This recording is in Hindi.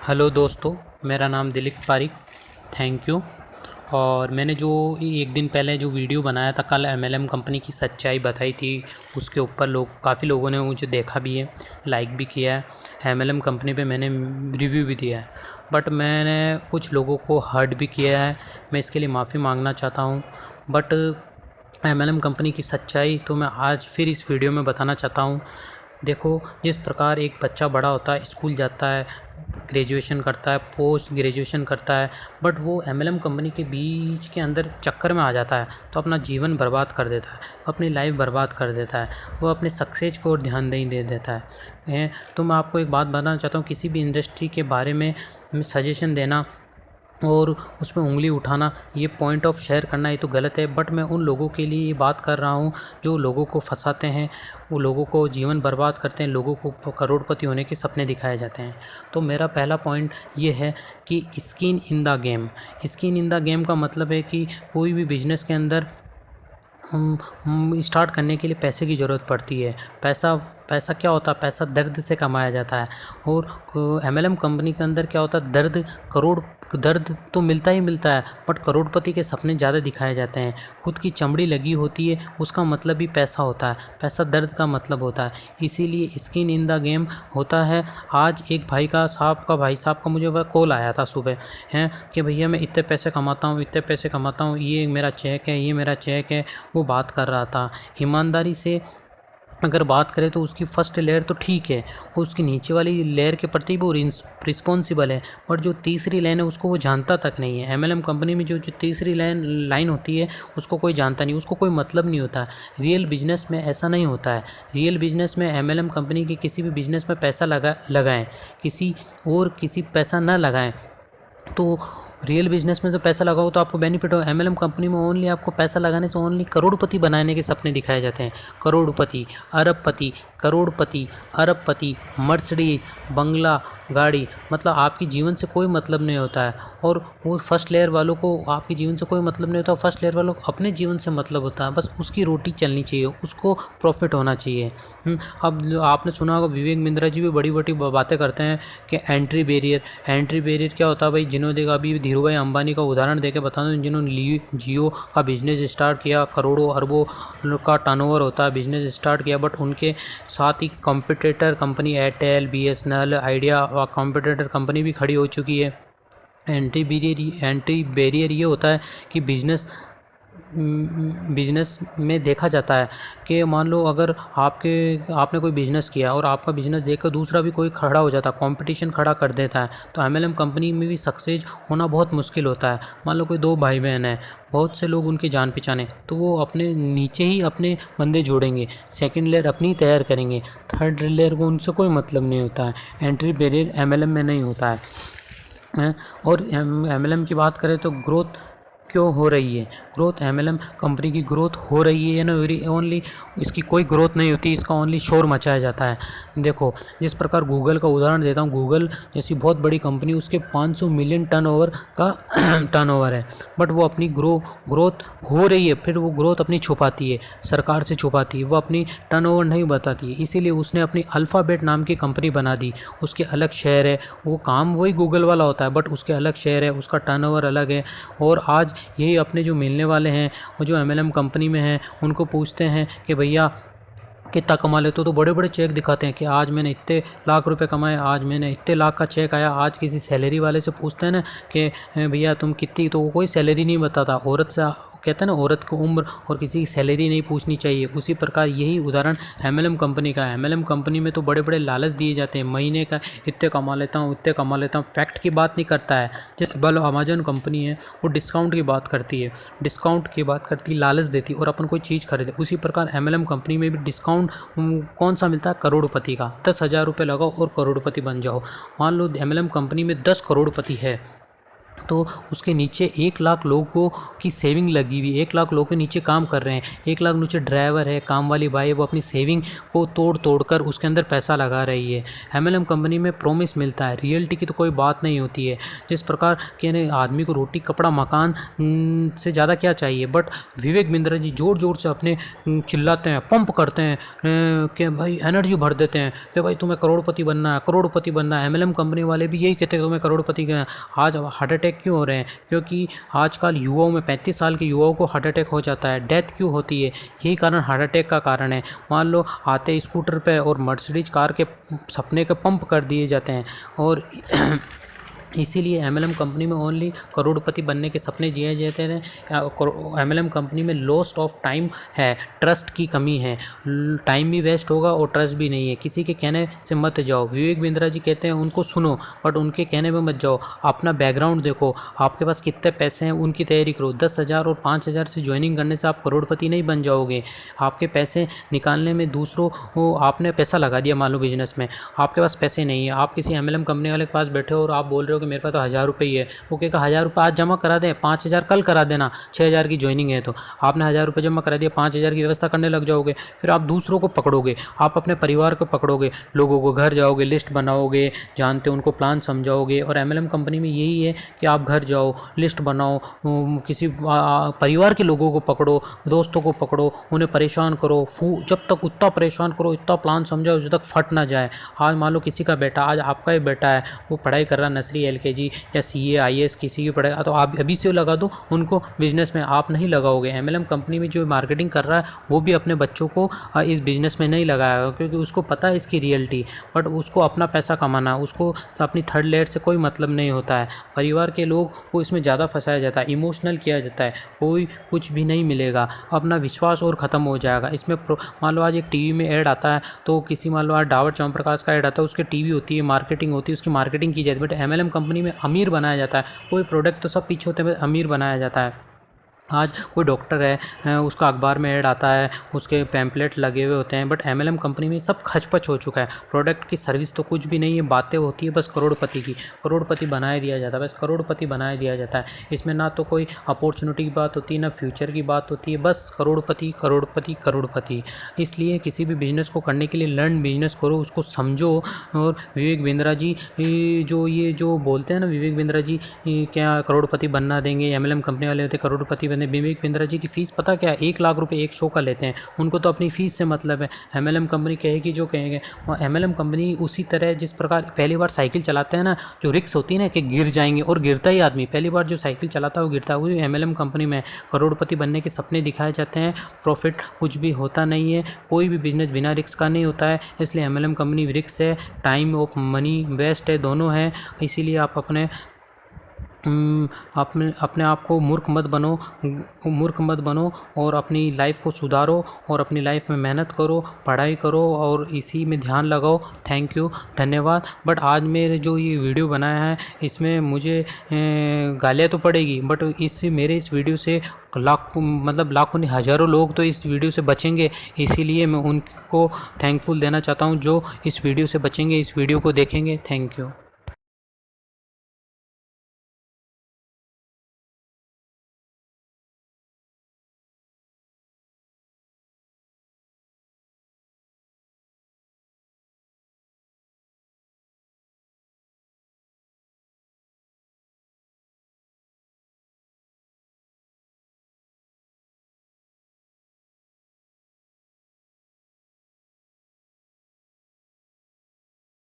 हेलो दोस्तों, मेरा नाम दिलीप पारिक। Thank you. और मैंने जो एक दिन पहले जो वीडियो बनाया था, कल एमएलएम कंपनी की सच्चाई बताई थी, उसके ऊपर काफ़ी लोगों ने मुझे देखा भी है, लाइक भी किया है। एमएलएम कंपनी पे मैंने रिव्यू भी दिया है, बट मैंने कुछ लोगों को हर्ट भी किया है। मैं इसके लिए माफ़ी मांगना चाहता हूँ। बट एमएलएम कंपनी की सच्चाई तो मैं आज फिर इस वीडियो में बताना चाहता हूँ। देखो, जिस प्रकार एक बच्चा बड़ा होता है, स्कूल जाता है, ग्रेजुएशन करता है, पोस्ट ग्रेजुएशन करता है, बट वो एमएलएम कंपनी के बीच के अंदर चक्कर में आ जाता है तो अपना जीवन बर्बाद कर देता है, अपनी लाइफ बर्बाद कर देता है, वो अपने सक्सेस को और ध्यान नहीं दे देता है। तो मैं आपको एक बात बताना चाहता हूँ, किसी भी इंडस्ट्री के बारे में सजेशन देना और उसमें उंगली उठाना, ये पॉइंट ऑफ शेयर करना, ये तो गलत है। बट मैं उन लोगों के लिए ये बात कर रहा हूँ जो लोगों को फंसाते हैं, वो लोगों को जीवन बर्बाद करते हैं, लोगों को करोड़पति होने के सपने दिखाए जाते हैं। तो मेरा पहला पॉइंट ये है कि skin in the game. Skin in the game का मतलब है कि कोई भी बिजनेस के अंदर हम स्टार्ट करने के लिए पैसे की ज़रूरत पड़ती है। पैसा पैसा क्या होता है? पैसा दर्द से कमाया जाता है। और एमएलएम कंपनी के अंदर क्या होता है? दर्द तो मिलता ही मिलता है, बट करोड़पति के सपने ज़्यादा दिखाए जाते हैं। खुद की चमड़ी लगी होती है, उसका मतलब भी पैसा होता है। पैसा दर्द का मतलब होता है, इसीलिए स्किन इन द गेम होता है। आज एक भाई साहब का मुझे वह कॉल आया था सुबह, हैं कि भैया मैं इतने पैसे कमाता हूँ, इतने पैसे कमाता हूँ, ये मेरा चेक है, ये मेरा चेक है। वो बात कर रहा था ईमानदारी से। अगर बात करें तो उसकी फ़र्स्ट लेयर तो ठीक है, और उसकी नीचे वाली लेयर के प्रति वो रिस्पॉन्सिबल है, बट जो तीसरी लाइन है उसको वो जानता तक नहीं है। एमएलएम कंपनी में जो तीसरी लाइन होती है उसको कोई जानता नहीं, उसको कोई मतलब नहीं होता। रियल बिजनेस में ऐसा नहीं होता है। रियल बिजनेस में एमएलएम कंपनी के किसी भी बिजनेस में पैसा लगाएं, किसी पैसा ना लगाएं। तो रियल बिजनेस में तो पैसा लगाओ तो आपको बेनिफिट हो। एमएलएम कंपनी में ओनली आपको पैसा लगाने से ओनली करोड़पति बनाने के सपने दिखाए जाते हैं। करोड़पति, अरबपति, करोड़पति, अरबपति, मर्सिडीज, बंगला, गाड़ी, मतलब आपकी जीवन से कोई मतलब नहीं होता है। और वो फर्स्ट लेयर वालों को आपके जीवन से कोई मतलब नहीं होता। फर्स्ट लेयर वालों को अपने जीवन से मतलब होता है, बस उसकी रोटी चलनी चाहिए, उसको प्रॉफिट होना चाहिए। अब आपने सुना होगा, विवेक बिंद्रा जी भी बड़ी बड़ी बातें करते हैं कि एंट्री बैरियर क्या होता है भाई? जिन्होंने देखा, अभी धीरू भाई अंबानी का उदाहरण देके बता दूं, जिन्होंने जियो का बिजनेस स्टार्ट किया, करोड़ों अरबों का टर्नओवर होता है, बिजनेस स्टार्ट किया, बट उनके साथ ही competitor company Airtel, BSNL, Idea और कॉम्पिटिटर कंपनी भी खड़ी हो चुकी है। एंट्री बैरियर ये होता है कि बिजनेस में देखा जाता है कि मान लो अगर आपने कोई बिज़नेस किया और आपका बिज़नेस देखकर दूसरा भी कोई खड़ा हो जाता है, कंपटीशन खड़ा कर देता है, तो एमएलएम कंपनी में भी सक्सेस होना बहुत मुश्किल होता है। मान लो कोई दो भाई बहन हैं, बहुत से लोग उनके जान पहचाने, तो वो अपने नीचे ही अपने बंदे जोड़ेंगे, सेकंड लेयर अपनी तैयार करेंगे, थर्ड लेयर को उनसे कोई मतलब नहीं होता है। एंट्री बैरियर एमएलएम में नहीं होता है। और एमएलएम की बात करें तो ग्रोथ क्यों हो रही है? ग्रोथ एमएलएम कंपनी की ग्रोथ हो रही है ना, ओनली इसकी कोई ग्रोथ नहीं होती, इसका ओनली शोर मचाया जाता है। देखो, जिस प्रकार गूगल का उदाहरण देता हूँ, गूगल जैसी बहुत बड़ी कंपनी, उसके 500 मिलियन टर्नओवर का टर्नओवर है, बट वो अपनी ग्रोथ हो रही है, फिर वो ग्रोथ अपनी छुपाती है, सरकार से छुपाती है, वो अपनी टर्नओवर नहीं बताती है। इसीलिए उसने अपनी अल्फ़ाबेट नाम की कंपनी बना दी। उसके अलग शेयर है, वो काम वही गूगल वाला होता है, बट उसके अलग शेयर है, उसका टर्नओवर अलग है। और आज यही अपने जो मिलने वाले हैं और जो एमएलएम कंपनी में हैं, उनको पूछते हैं कि भैया कितना कमा लेते हो, तो बड़े बड़े चेक दिखाते हैं कि आज मैंने इतने लाख रुपए कमाए, आज मैंने इतने लाख का चेक आया। आज किसी सैलरी वाले से पूछते हैं ना कि भैया तुम कितनी, तो वो कोई सैलरी नहीं बताता। औरत से कहते हैं ना, औरत की उम्र और किसी की सैलरी नहीं पूछनी चाहिए। उसी प्रकार यही उदाहरण एमएलएम कंपनी का है। एमएलएम कंपनी में तो बड़े बड़े लालच दिए जाते हैं, महीने का इतने कमा लेता हूँ, इतने कमा लेता हूँ, फैक्ट की बात नहीं करता है। जैसे बल अमेजन कंपनी है, वो डिस्काउंट की बात करती है, लालच देती है और अपन कोई चीज़ खरीदे। उसी प्रकार एमएलएम कंपनी में भी डिस्काउंट कौन सा मिलता है? करोड़पति का। 10,000 रुपये लगाओ और करोड़पति बन जाओ। मान लो एमएलएम कंपनी में 10 करोड़पति है, तो उसके नीचे 1 लाख लोगों की सेविंग लगी हुई, 1 लाख लोगों के नीचे काम कर रहे हैं, 1 लाख नीचे ड्राइवर है, काम वाली बाई है, वो अपनी सेविंग को तोड़ कर उसके अंदर पैसा लगा रही है। एमएलएम कंपनी में प्रॉमिस मिलता है, रियलिटी की तो कोई बात नहीं होती है। जिस प्रकार के आदमी को रोटी कपड़ा मकान से ज़्यादा क्या चाहिए, बट विवेक बिंद्रा जी ज़ोर ज़ोर से अपने चिल्लाते हैं, पंप करते हैं कि भाई एनर्जी भर देते हैं कि भाई तुम्हें करोड़पति बनना है, करोड़पति बनना है। एमएलएम कंपनी वाले भी यही कहते हैं तुम्हें करोड़पति का। आज हार्ट अटैक क्यों हो रहे हैं? क्योंकि आजकल युवाओं में 35 साल के युवाओं को हार्ट अटैक हो जाता है। डेथ क्यों होती है? यही कारण हार्ट अटैक का कारण है। मान लो आते स्कूटर पे और मर्सिडीज कार के सपने के पंप कर दिए जाते हैं, और इसीलिए एमएलएम कंपनी में ओनली करोड़पति बनने के सपने जिए जाते हैं। एमएलएम कंपनी में लॉस्ट ऑफ टाइम है, ट्रस्ट की कमी है, टाइम भी वेस्ट होगा और ट्रस्ट भी नहीं है। किसी के कहने से मत जाओ। विवेक बिंद्रा जी कहते हैं उनको सुनो, बट उनके कहने में मत जाओ। अपना बैकग्राउंड देखो, आपके पास कितने पैसे हैं उनकी तैयारी करो। 10,000 और 5,000 से ज्वाइनिंग करने से आप करोड़पति नहीं बन जाओगे। आपके पैसे निकालने में दूसरों आपने पैसा लगा दिया, मान लो बिजनेस में आपके पास पैसे नहीं है, आप किसी एमएलएम कंपनी वाले के पास बैठे हो और आप बोल रहे हो कि मेरे पास तो 1,000 रुपये ही है। वो कहेगा 1,000 रुपये आज जमा करा दें, 5,000 कल करा देना, 6,000 की ज्वाइनिंग है। तो आपने 1,000 रुपये जमा करा दिया, 5,000 की व्यवस्था करने लग जाओगे। फिर आप दूसरों को पकड़ोगे, आप अपने परिवार को पकड़ोगे, लोगों को घर जाओगे, लिस्ट बनाओगे, जानते उनको प्लान समझाओगे। और एमएलएम कंपनी में यही है कि आप घर जाओ, लिस्ट बनाओ, किसी परिवार के लोगों को पकड़ो, दोस्तों को पकड़ो, उन्हें परेशान करो, जब तक उतना परेशान करो, इतना प्लान समझाओ जब तक फट ना जाए। आज मान लो किसी का बेटा, आज आपका ही बेटा है, वो पढ़ाई कर रहा नर्सरी एलकेजी या सीए आईएएस किसी की पढ़ाई, तो आप अभी से लगा दो उनको बिजनेस में, आप नहीं लगाओगे। एमएलएम कंपनी में जो मार्केटिंग कर रहा है वो भी अपने बच्चों को इस बिजनेस में नहीं लगाएगा, क्योंकि उसको पता है इसकी रियलिटी, बट उसको अपना पैसा कमाना, उसको अपनी थर्ड लेयर से कोई मतलब नहीं होता है। परिवार के लोग को इसमें ज़्यादा फंसाया जाता है, इमोशनल किया जाता है, कोई कुछ भी नहीं मिलेगा, अपना विश्वास और ख़त्म हो जाएगा। इसमें मान लो आज एक टीवी में ऐड आता है, तो किसी मान लो आज डाबर च्यवनप्रकाश का ऐड आता है, उसकी टीवी होती है, मार्केटिंग होती है, उसकी मार्केटिंग की जाती है। बट एमएलएम कंपनी में अमीर बनाया जाता है, कोई प्रोडक्ट तो सब पीछे होते हैं, अमीर बनाया जाता है। आज कोई डॉक्टर है, उसका अखबार में ऐड आता है, उसके पैम्पलेट लगे हुए होते हैं, बट एमएलएम कंपनी में सब खचपच हो चुका है। प्रोडक्ट की सर्विस तो कुछ भी नहीं है, बातें होती है बस करोड़पति की, करोड़पति बनाए दिया जाता है, बस करोड़पति बनाए दिया जाता है। इसमें ना तो कोई अपॉर्चुनिटी की बात होती है, ना फ्यूचर की बात होती है, बस करोड़पति करोड़पति करोड़पति। इसलिए किसी भी बिजनेस को करने के लिए लर्न बिजनेस करो, उसको समझो। और विवेक बिंद्रा जी जो बोलते हैं ना, विवेक बिंद्रा जी क्या करोड़पति बनना देंगे, एमएलएम कंपनी वाले होते करोड़पति। विवेक बिंद्रा जी की फ़ीस पता क्या है? 1 लाख रुपए एक शो का लेते हैं। उनको तो अपनी फ़ीस से मतलब है। एमएलएम कंपनी कहेगी जो कहेंगे। और एमएलएम कंपनी उसी तरह जिस प्रकार पहली बार साइकिल चलाते हैं ना, जो रिक्स होती है ना कि गिर जाएंगे, और गिरता ही आदमी पहली बार जो साइकिल चलाता है वो गिरता है। वही एमएलएम कंपनी में करोड़पति बनने के सपने दिखाए जाते हैं, प्रॉफिट कुछ भी होता नहीं है। कोई भी बिजनेस बिना रिक्स का नहीं होता है, इसलिए एमएलएम कंपनी रिक्स है, टाइम और मनी वेस्ट है, दोनों है। इसीलिए आप अपने आप को मूर्ख मत बनो और अपनी लाइफ को सुधारो और अपनी लाइफ में मेहनत करो, पढ़ाई करो और इसी में ध्यान लगाओ। थैंक यू, धन्यवाद। बट आज मेरे जो ये वीडियो बनाया है इसमें मुझे गालियाँ तो पड़ेगी, बट मेरे इस वीडियो से लाखों नहीं हज़ारों लोग तो इस वीडियो से बचेंगे। इसीलिए मैं उनको थैंकफुल देना चाहता हूँ जो इस वीडियो से बचेंगे, इस वीडियो को देखेंगे। Thank you.